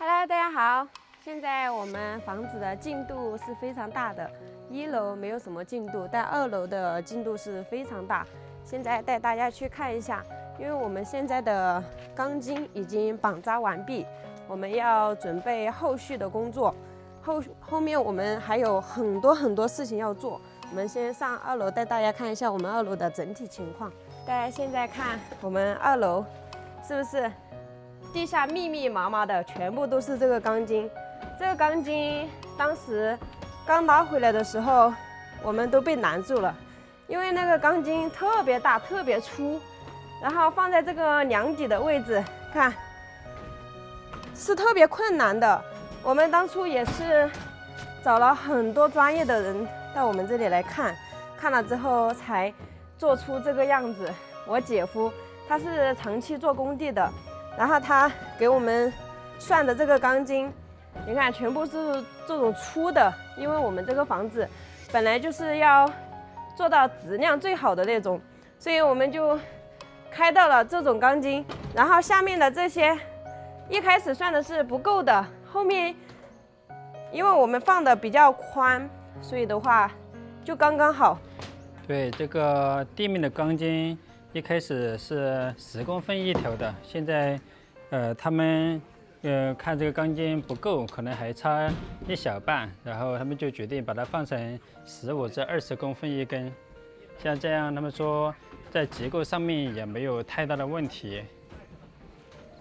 Hello， 大家好。现在我们房子的进度是非常大的，1楼没有什么进度，但2楼的进度是非常大。现在带大家去看一下，因为我们现在的钢筋已经绑扎完毕，我们要准备后续的工作。后面我们还有很多事情要做。我们先上2楼，带大家看一下我们2楼的整体情况。大家现在看我们2楼，是不是地下密密麻麻的，全部都是这个钢筋。这个钢筋当时刚拉回来的时候，我们都被难住了，因为那个钢筋特别大、特别粗，然后放在这个梁底的位置，看是特别困难的。我们当初也是找了很多专业的人到我们这里来看，看了之后才做出这个样子。我姐夫他是长期做工地的，然后他给我们算的这个钢筋，你看全部是这种粗的，因为我们这个房子本来就是要做到质量最好的那种，所以我们就开到了这种钢筋。然后下面的这些一开始算的是不够的，后面因为我们放的比较宽，所以的话就刚刚好。对，这个地面的钢筋一开始是10公分一条的，现在他们看这个钢筋不够，可能还差一小半，然后他们就决定把它放成15至20公分一根。像这样，他们说在结构上面也没有太大的问题。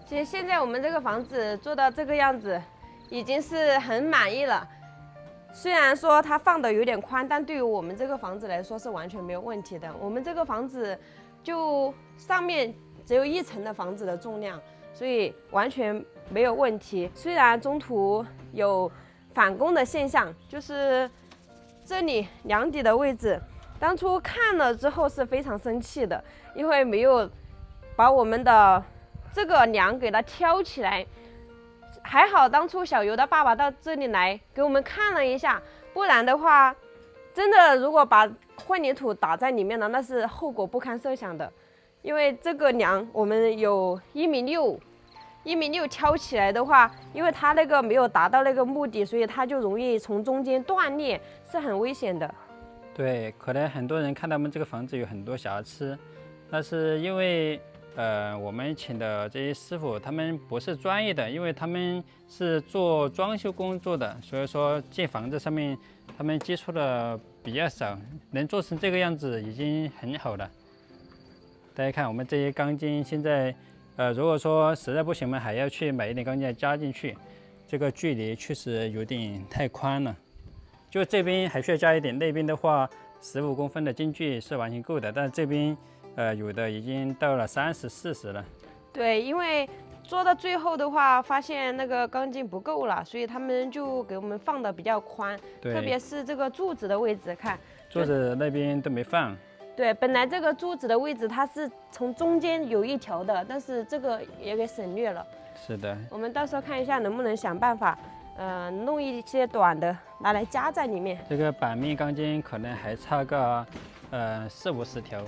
其实现在我们这个房子做到这个样子，已经是很满意了。虽然说它放的有点宽，但对于我们这个房子来说是完全没有问题的。我们这个房子就上面只有1层的房子的重量，所以完全没有问题。虽然中途有返工的现象，就是这里梁底的位置，当初看了之后是非常生气的，因为没有把我们的这个梁给它挑起来。还好当初小游的爸爸到这里来给我们看了一下，不然的话真的如果把混凝土打在里面了，那是后果不堪设想的。因为这个梁我们有1.6米挑起来的话，因为它那个没有达到那个目的，所以它就容易从中间断裂，是很危险的。对，可能很多人看到我们这个房子有很多瑕疵，那是因为我们请的这些师傅他们不是专业的，因为他们是做装修工作的，所以说建房子上面他们接触的比较少，能做成这个样子已经很好了。大家看我们这些钢筋现在如果说实在不行，我们还要去买一点钢筋加进去，这个距离确实有点太宽了，就这边还需要加一点，那边的话15公分的间距是完全够的，但这边有的已经到了30、40了。对，因为做到最后的话，发现那个钢筋不够了，所以他们就给我们放的比较宽，特别是这个柱子的位置，看柱子那边都没放。对，本来这个柱子的位置它是从中间有一条的，但是这个也给省略了。是的，我们到时候看一下能不能想办法，弄一些短的拿来加在里面。这个板面钢筋可能还差个40、50条。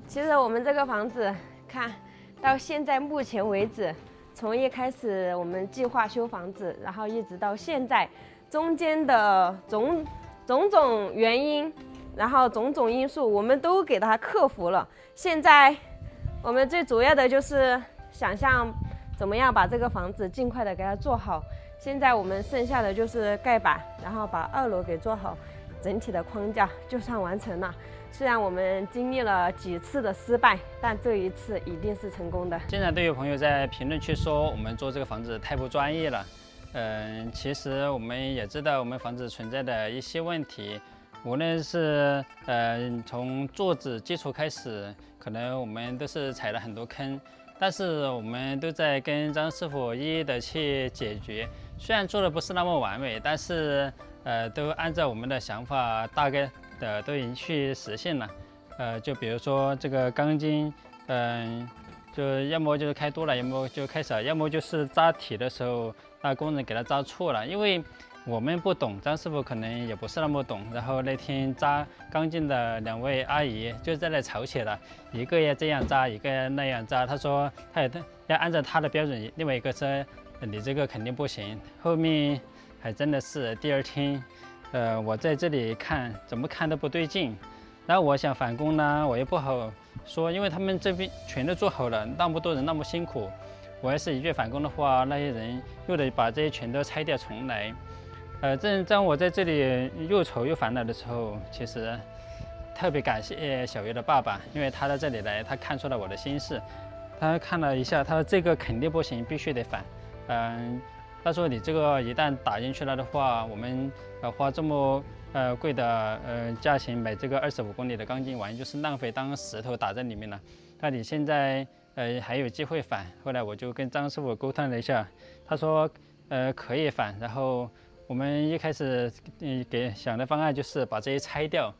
其实我们这个房子看到现在目前为止，从一开始我们计划修房子，然后一直到现在，中间的种种原因，然后种种因素，我们都给它克服了。现在我们最主要的就是想象怎么样把这个房子尽快的给它做好。现在我们剩下的就是盖板，然后把2楼给做好，整体的框架就算完成了。虽然我们经历了几次的失败，但这一次一定是成功的。经常都有朋友在评论区说我们做这个房子太不专业了。其实我们也知道我们房子存在的一些问题，无论是从做址基础开始，可能我们都是踩了很多坑，但是我们都在跟张师傅一一的去解决。虽然做的不是那么完美，但是都按照我们的想法大概都已经去实现了。就比如说这个钢筋，就要么就是开多了，要么就开少，要么就是扎体的时候，那工人给它扎错了。因为我们不懂，张师傅可能也不是那么懂。然后那天扎钢筋的2位阿姨就在那吵起了，一个要这样扎，一个要那样扎。他说他也要按照他的标准，另外一个说你这个肯定不行。后面还真的是第2天，我在这里看怎么看都不对劲。然后我想返工呢，我也不好说，因为他们这边全都做好了，那么多人那么辛苦，我要是一句返工的话，那些人又得把这些全都拆掉重来。当我在这里又愁又烦恼的时候，其实特别感谢小月的爸爸，因为他在这里来，他看出了我的心事，他看了一下，他说这个肯定不行，必须得返。他说你这个一旦打进去了的话，我们花这么贵的价钱买这个25公里的钢筋，完全就是浪费，当石头打在里面了。那你现在还有机会返。后来我就跟张师傅沟通了一下，他说可以返。然后我们一开始想的方案就是把这些拆掉，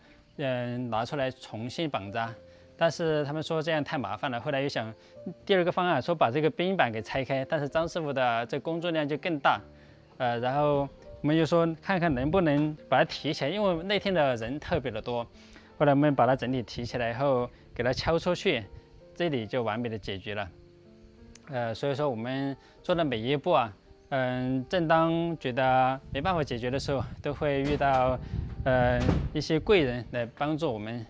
拿出来重新绑扎。但是他们说这样太麻烦了，后来又想第2个方案，说把这个冰板给拆开，但是张师傅的这工作量就更大，然后我们就说看看能不能把它提起来，因为那天的人特别的多。后来我们把它整体提起来以后，给它敲出去，这里就完美的解决了。所以说我们做的每一步啊，正当觉得没办法解决的时候，都会遇到一些贵人来帮助我们。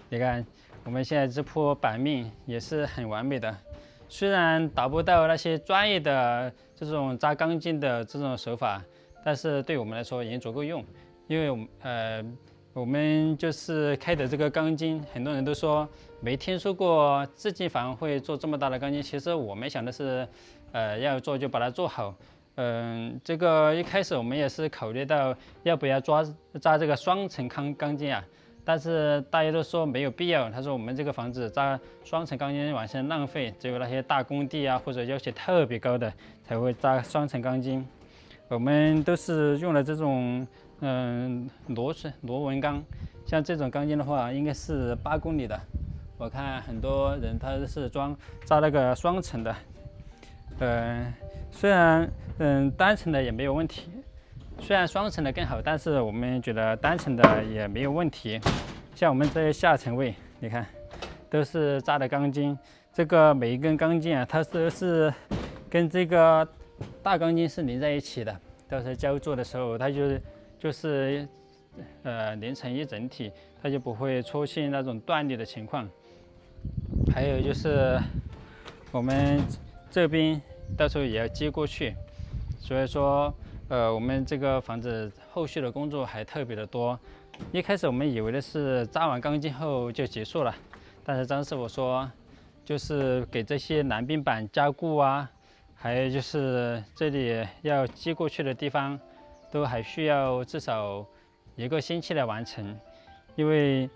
你看我们现在这铺板面也是很完美的，虽然达不到那些专业的这种扎钢筋的这种手法，但是对我们来说已经足够用。因为我们就是开的这个钢筋，很多人都说没听说过自己房会做这么大的钢筋。其实我们想的是要做就把它做好。这个一开始我们也是考虑到要不要扎这个双层钢筋啊，但是大家都说没有必要。他说我们这个房子扎双层钢筋完全浪费，只有那些大工地啊或者要求特别高的才会扎双层钢筋。我们都是用了这种螺纹钢，像这种钢筋的话应该是8公里的。我看很多人他是扎那个双层的，虽然单层的也没有问题，虽然双层的更好，但是我们觉得单层的也没有问题。像我们这些下层位，你看都是扎的钢筋，这个每一根钢筋啊，它都是跟这个大钢筋是连在一起的，到时候浇筑的时候，它就是连成一整体，它就不会出现那种断裂的情况。还有就是我们这边到时候也要接过去，所以说我们这个房子后续的工作还特别的多。一开始我们以为的是扎完钢筋后就结束了，但是张师傅说就是给这些南冰板加固啊，还有就是这里要接过去的地方都还需要至少1个星期来完成，因为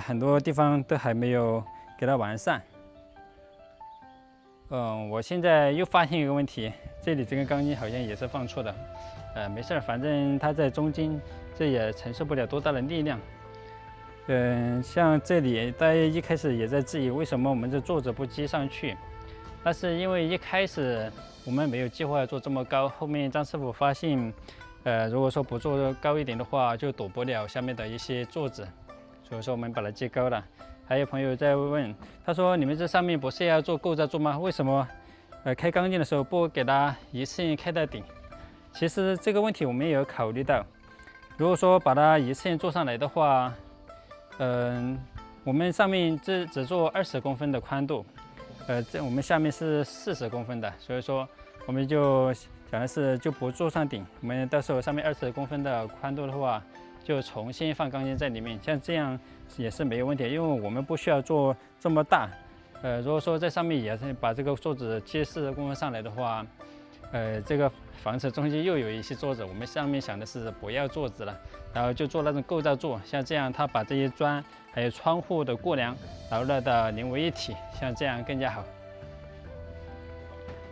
很多地方都还没有给它完善。我现在又发现一个问题，这里这根钢筋好像也是放错的。没事，反正它在中间，这也承受不了多大的力量。像这里大家一开始也在质疑为什么我们这座子不接上去，那是因为一开始我们没有计划要做这么高，后面张师傅发现如果说不做高一点的话，就躲不了下面的一些座子，所以说我们把它接高了。还有朋友在问，他说你们这上面不是要做构造柱吗？为什么开钢筋的时候不给它一次性开到顶？其实这个问题我们也有考虑到，如果说把它一次性做上来的话，我们上面只做20公分的宽度，我们下面是40公分的，所以说我们就想的是就不做上顶，我们到时候上面20公分的宽度的话，就重新放钢筋在里面，像这样也是没有问题，因为我们不需要做这么大。如果说在上面也是把这个座子接40公分上来的话，这个房子中间又有一些座子，我们上面想的是不要座子了，然后就做那种构造座，像这样它把这些砖还有窗户的过梁牢牢的连为一体，像这样更加好。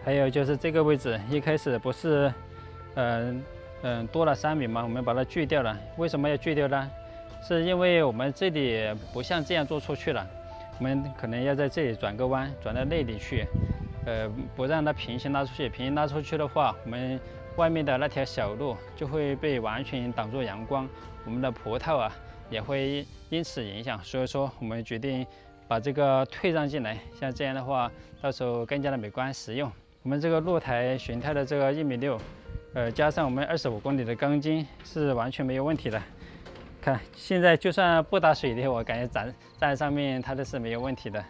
还有就是这个位置，一开始不是多了3米嘛，我们把它锯掉了。为什么要锯掉呢？是因为我们这里不像这样做出去了，我们可能要在这里转个弯，转到那里去。不让它平行拉出去。平行拉出去的话，我们外面的那条小路就会被完全挡住阳光，我们的葡萄啊也会因此影响。所以说，我们决定把这个退让进来，像这样的话，到时候更加的美观实用。我们这个露台悬跳的这个1.6米，加上我们25公里的钢筋是完全没有问题的。看，现在就算不打水泥，我感觉站在上面它都是没有问题的。